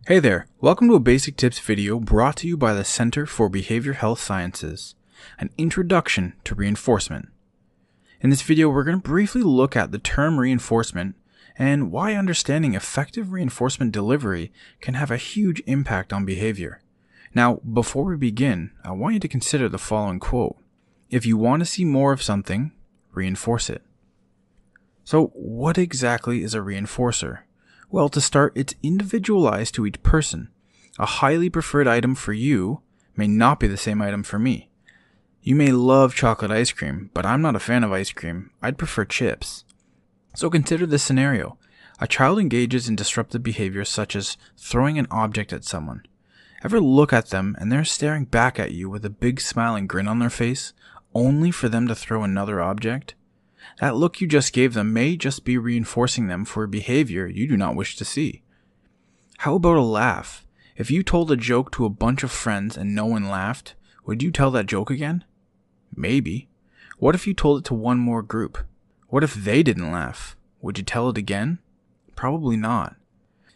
Hey there, welcome to a basic tips video brought to you by the Center for Behaviour Health Sciences, an introduction to reinforcement. In this video, we're going to briefly look at the term reinforcement and why understanding effective reinforcement delivery can have a huge impact on behavior. Now, before we begin, I want you to consider the following quote. If you want to see more of something, reinforce it. So, what exactly is a reinforcer? Well, to start, it's individualized to each person. A highly preferred item for you may not be the same item for me. You may love chocolate ice cream, but I'm not a fan of ice cream. I'd prefer chips. So consider this scenario. A child engages in disruptive behavior such as throwing an object at someone. Ever look at them and they're staring back at you with a big smile and grin on their face, only for them to throw another object? That look you just gave them may just be reinforcing them for a behavior you do not wish to see. How about a laugh? If you told a joke to a bunch of friends and no one laughed, would you tell that joke again? Maybe. What if you told it to one more group? What if they didn't laugh? Would you tell it again? Probably not.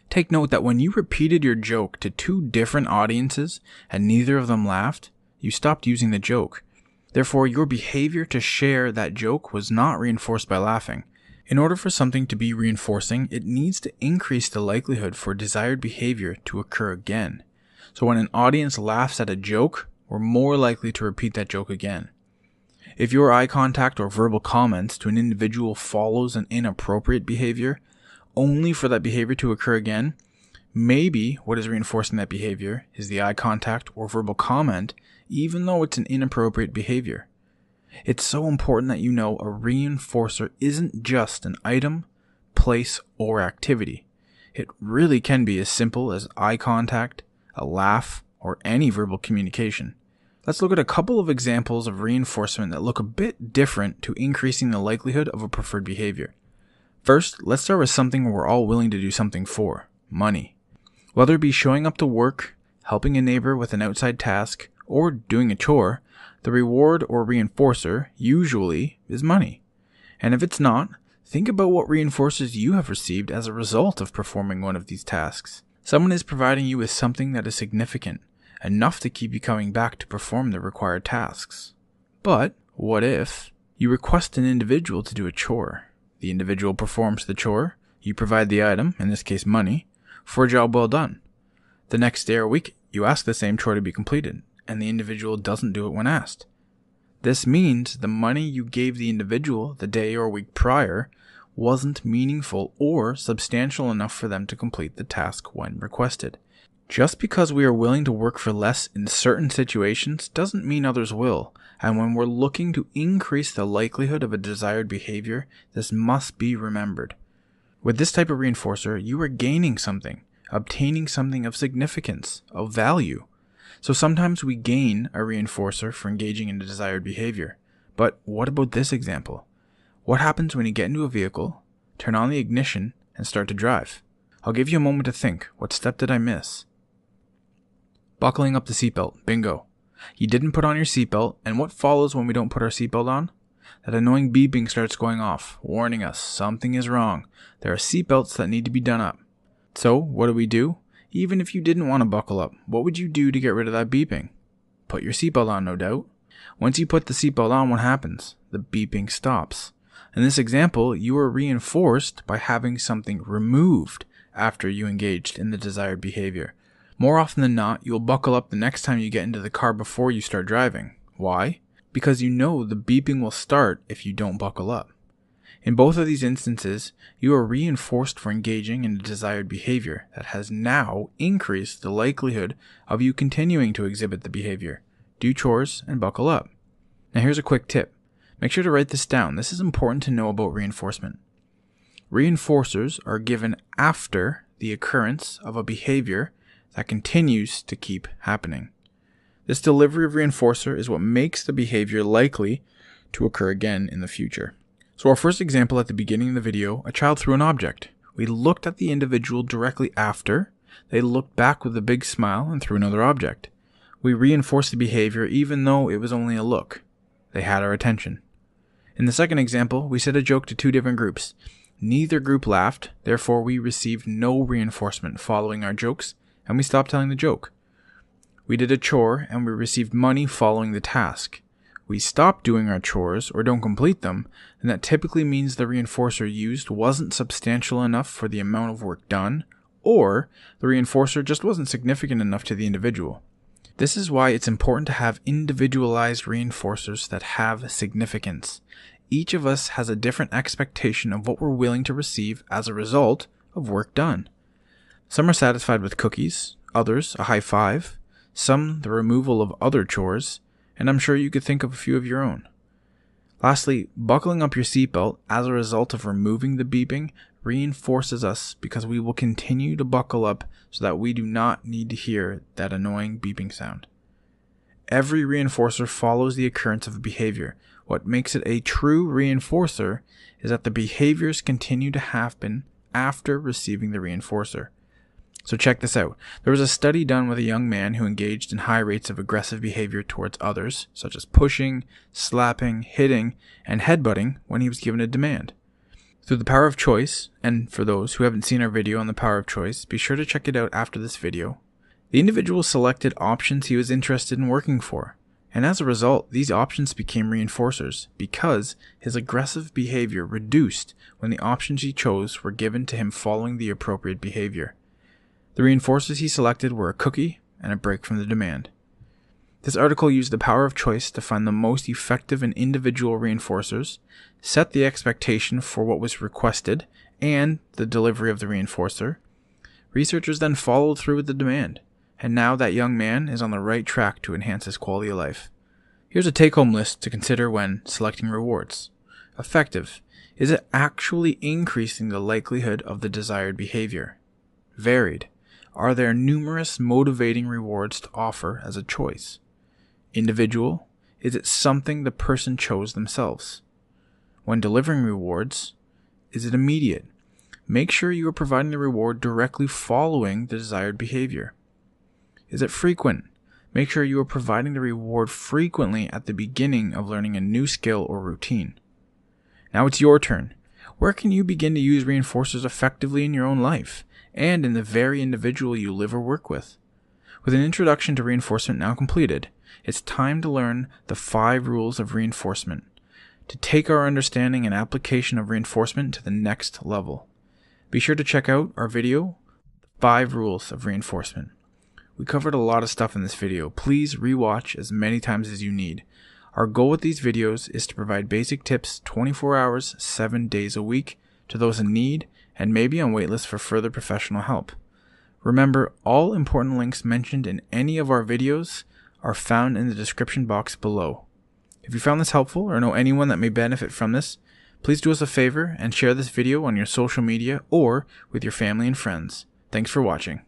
Take note that when you repeated your joke to two different audiences and neither of them laughed, you stopped using the joke. Therefore, your behavior to share that joke was not reinforced by laughing. In order for something to be reinforcing, it needs to increase the likelihood for desired behavior to occur again. So when an audience laughs at a joke, we're more likely to repeat that joke again. If your eye contact or verbal comments to an individual follows an inappropriate behavior, only for that behavior to occur again, maybe what is reinforcing that behavior is the eye contact or verbal comment, even though it's an inappropriate behavior. It's so important that you know a reinforcer isn't just an item, place, or activity. It really can be as simple as eye contact, a laugh, or any verbal communication. Let's look at a couple of examples of reinforcement that look a bit different to increasing the likelihood of a preferred behavior. First, let's start with something we're all willing to do something for: money. Whether it be showing up to work, helping a neighbor with an outside task, or doing a chore, the reward or reinforcer usually is money. And if it's not, think about what reinforcers you have received as a result of performing one of these tasks. Someone is providing you with something that is significant, enough to keep you coming back to perform the required tasks. But what if you request an individual to do a chore? The individual performs the chore, you provide the item, in this case money, for a job well done. The next day or week, you ask the same chore to be completed, and the individual doesn't do it when asked. This means the money you gave the individual the day or week prior wasn't meaningful or substantial enough for them to complete the task when requested. Just because we are willing to work for less in certain situations doesn't mean others will, and when we're looking to increase the likelihood of a desired behavior, this must be remembered. With this type of reinforcer, you are gaining something, obtaining something of significance, of value. So sometimes we gain a reinforcer for engaging in a desired behavior. But what about this example? What happens when you get into a vehicle, turn on the ignition, and start to drive? I'll give you a moment to think. What step did I miss? Buckling up the seatbelt. Bingo. You didn't put on your seatbelt, and what follows when we don't put our seatbelt on? That annoying beeping starts going off, warning us something is wrong. There are seatbelts that need to be done up. So, what do? Even if you didn't want to buckle up, what would you do to get rid of that beeping? Put your seatbelt on, no doubt. Once you put the seatbelt on, what happens? The beeping stops. In this example, you are reinforced by having something removed after you engaged in the desired behavior. More often than not, you'll buckle up the next time you get into the car before you start driving. Why? Because you know the beeping will start if you don't buckle up. In both of these instances, you are reinforced for engaging in a desired behavior that has now increased the likelihood of you continuing to exhibit the behavior. Do chores and buckle up. Now here's a quick tip. Make sure to write this down. This is important to know about reinforcement. Reinforcers are given after the occurrence of a behavior that continues to keep happening. This delivery of reinforcer is what makes the behavior likely to occur again in the future. So our first example at the beginning of the video, a child threw an object. We looked at the individual directly after. They looked back with a big smile and threw another object. We reinforced the behavior even though it was only a look. They had our attention. In the second example, we said a joke to two different groups. Neither group laughed, therefore we received no reinforcement following our jokes, and we stopped telling the joke. We did a chore and we received money following the task. We stop doing our chores or don't complete them, then that typically means the reinforcer used wasn't substantial enough for the amount of work done, or the reinforcer just wasn't significant enough to the individual. This is why it's important to have individualized reinforcers that have significance. Each of us has a different expectation of what we're willing to receive as a result of work done. Some are satisfied with cookies, others a high five, some the removal of other chores, and I'm sure you could think of a few of your own. Lastly, buckling up your seatbelt as a result of removing the beeping reinforces us because we will continue to buckle up so that we do not need to hear that annoying beeping sound. Every reinforcer follows the occurrence of a behavior. What makes it a true reinforcer is that the behaviors continue to happen after receiving the reinforcer. So check this out. There was a study done with a young man who engaged in high rates of aggressive behavior towards others, such as pushing, slapping, hitting, and headbutting when he was given a demand. Through the power of choice, and for those who haven't seen our video on the power of choice, be sure to check it out after this video, the individual selected options he was interested in working for, and as a result, these options became reinforcers because his aggressive behavior reduced when the options he chose were given to him following the appropriate behavior. The reinforcers he selected were a cookie and a break from the demand. This article used the power of choice to find the most effective and individual reinforcers, set the expectation for what was requested, and the delivery of the reinforcer. Researchers then followed through with the demand, and now that young man is on the right track to enhance his quality of life. Here's a take-home list to consider when selecting rewards. Effective. Is it actually increasing the likelihood of the desired behavior? Varied. Are there numerous motivating rewards to offer as a choice? Individual. Is it something the person chose themselves? When delivering rewards, is it immediate? Make sure you are providing the reward directly following the desired behavior. Is it frequent? Make sure you are providing the reward frequently at the beginning of learning a new skill or routine. Now it's your turn. Where can you begin to use reinforcers effectively in your own life and in the very individual you live or work with? With an introduction to reinforcement now completed, it's time to learn the 5 rules of reinforcement to take our understanding and application of reinforcement to the next level. Be sure to check out our video, 5 Rules of Reinforcement. We covered a lot of stuff in this video. Please rewatch as many times as you need. Our goal with these videos is to provide basic tips 24 hours, 7 days a week to those in need and maybe on waitlist for further professional help. Remember, all important links mentioned in any of our videos are found in the description box below. If you found this helpful or know anyone that may benefit from this, please do us a favor and share this video on your social media or with your family and friends. Thanks for watching.